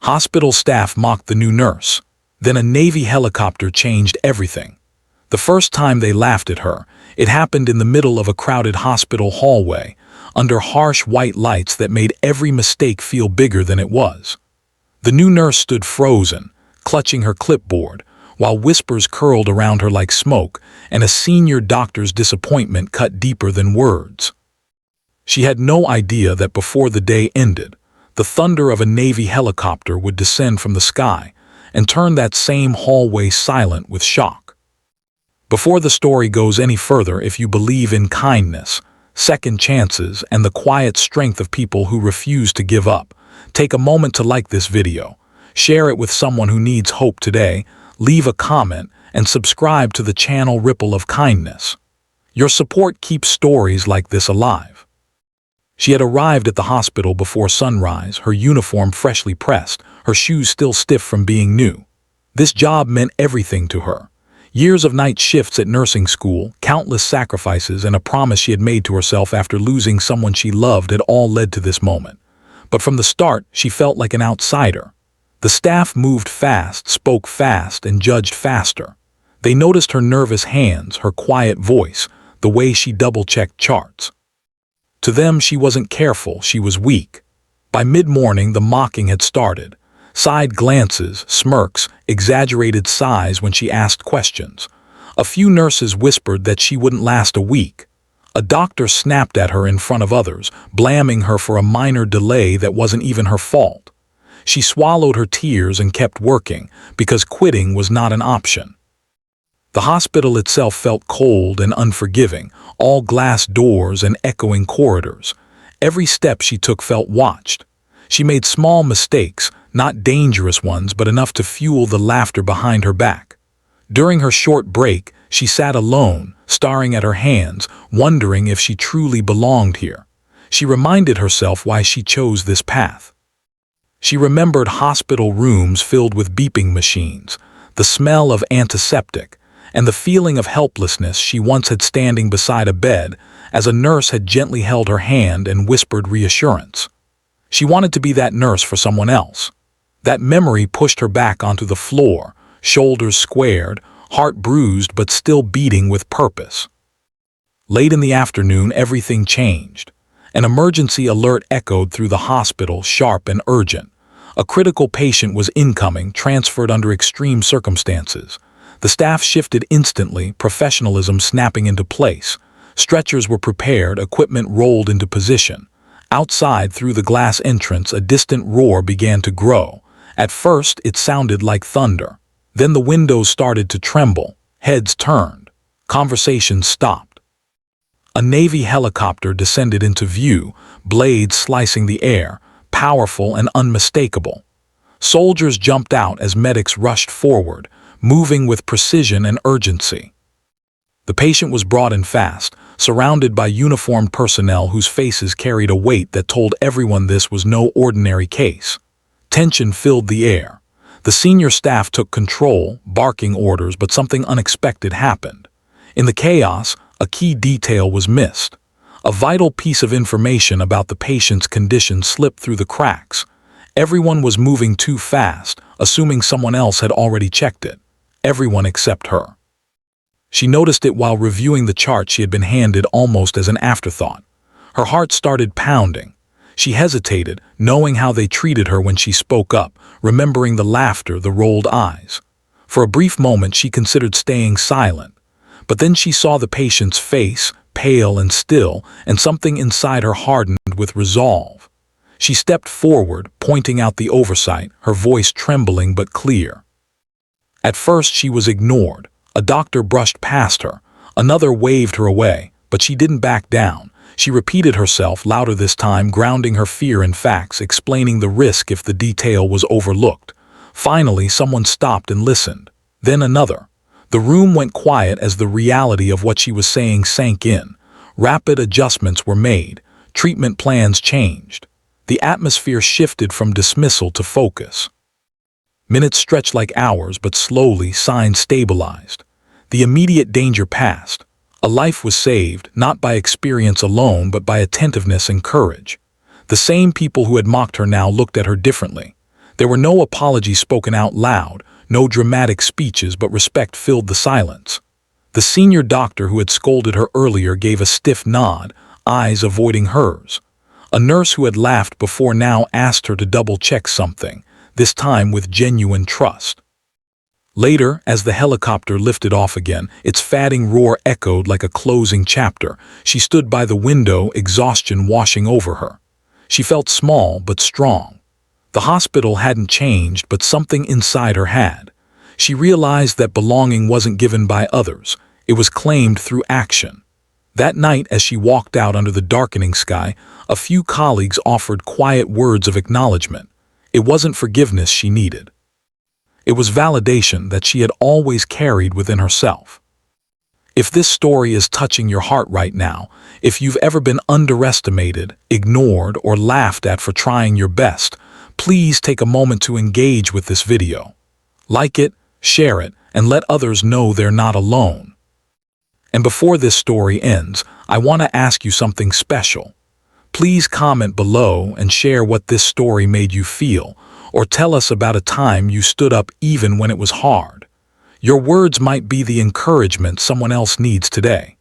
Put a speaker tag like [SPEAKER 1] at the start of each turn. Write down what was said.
[SPEAKER 1] Hospital staff mocked the new nurse. Then a Navy helicopter changed everything. The first time they laughed at her, it happened in the middle of a crowded hospital hallway, under harsh white lights that made every mistake feel bigger than it was. The new nurse stood frozen, clutching her clipboard, while whispers curled around her like smoke, and a senior doctor's disappointment cut deeper than words. She had no idea that before the day ended, the thunder of a Navy helicopter would descend from the sky and turn that same hallway silent with shock. Before the story goes any further, if you believe in kindness, second chances, and the quiet strength of people who refuse to give up, take a moment to like this video, share it with someone who needs hope today, leave a comment, and subscribe to the channel Ripple of Kindness. Your support keeps stories like this alive. She had arrived at the hospital before sunrise, her uniform freshly pressed, her shoes still stiff from being new. This job meant everything to her. Years of night shifts at nursing school, countless sacrifices, and a promise she had made to herself after losing someone she loved had all led to this moment. But from the start, she felt like an outsider. The staff moved fast, spoke fast, and judged faster. They noticed her nervous hands, her quiet voice, the way she double-checked charts. To them, she wasn't careful, she was weak. By mid-morning, the mocking had started. Side glances, smirks, exaggerated sighs when she asked questions. A few nurses whispered that she wouldn't last a week. A doctor snapped at her in front of others, blaming her for a minor delay that wasn't even her fault. She swallowed her tears and kept working, because quitting was not an option. The hospital itself felt cold and unforgiving, all glass doors and echoing corridors. Every step she took felt watched. She made small mistakes, not dangerous ones, but enough to fuel the laughter behind her back. During her short break, she sat alone, staring at her hands, wondering if she truly belonged here. She reminded herself why she chose this path. She remembered hospital rooms filled with beeping machines, the smell of antiseptic, and the feeling of helplessness she once had standing beside a bed as a nurse had gently held her hand and whispered reassurance. She wanted to be that nurse for someone else. That memory pushed her back onto the floor, shoulders squared, heart bruised but still beating with purpose. Late in the afternoon, everything changed. An emergency alert echoed through the hospital, sharp and urgent. A critical patient was incoming, transferred under extreme circumstances. The staff shifted instantly, professionalism snapping into place. Stretchers were prepared, equipment rolled into position. Outside, through the glass entrance, a distant roar began to grow. At first, it sounded like thunder. Then the windows started to tremble. Heads turned. Conversations stopped. A Navy helicopter descended into view, blades slicing the air, powerful and unmistakable. Soldiers jumped out as medics rushed forward, moving with precision and urgency. The patient was brought in fast, surrounded by uniformed personnel whose faces carried a weight that told everyone this was no ordinary case. Tension filled the air. The senior staff took control, barking orders, but something unexpected happened. In the chaos, a key detail was missed. A vital piece of information about the patient's condition slipped through the cracks. Everyone was moving too fast, assuming someone else had already checked it. Everyone except her. She noticed it while reviewing the chart she had been handed almost as an afterthought. Her heart started pounding. She hesitated, knowing how they treated her when she spoke up, remembering the laughter, the rolled eyes. For a brief moment she considered staying silent, but then she saw the patient's face, pale and still, and something inside her hardened with resolve. She stepped forward, pointing out the oversight, her voice trembling but clear. At first she was ignored. A doctor brushed past her. Another waved her away, but she didn't back down. She repeated herself, louder this time, grounding her fear in facts, explaining the risk if the detail was overlooked. Finally, someone stopped and listened. Then another. The room went quiet as the reality of what she was saying sank in. Rapid adjustments were made. Treatment plans changed. The atmosphere shifted from dismissal to focus. Minutes stretched like hours, but slowly signs stabilized. The immediate danger passed. A life was saved, not by experience alone, but by attentiveness and courage. The same people who had mocked her now looked at her differently. There were no apologies spoken out loud, no dramatic speeches, but respect filled the silence. The senior doctor who had scolded her earlier gave a stiff nod, eyes avoiding hers. A nurse who had laughed before now asked her to double-check something, this time with genuine trust. Later, as the helicopter lifted off again, its fatting roar echoed like a closing chapter. She stood by the window, exhaustion washing over her. She felt small but strong. The hospital hadn't changed, but something inside her had. She realized that belonging wasn't given by others. It was claimed through action. That night, as she walked out under the darkening sky, a few colleagues offered quiet words of acknowledgement. It wasn't forgiveness she needed. It was validation that she had always carried within herself. If this story is touching your heart right now, if you've ever been underestimated, ignored, or laughed at for trying your best, please take a moment to engage with this video. Like it, share it, and let others know they're not alone. And before this story ends, I want to ask you something special. Please comment below and share what this story made you feel, or tell us about a time you stood up even when it was hard. Your words might be the encouragement someone else needs today.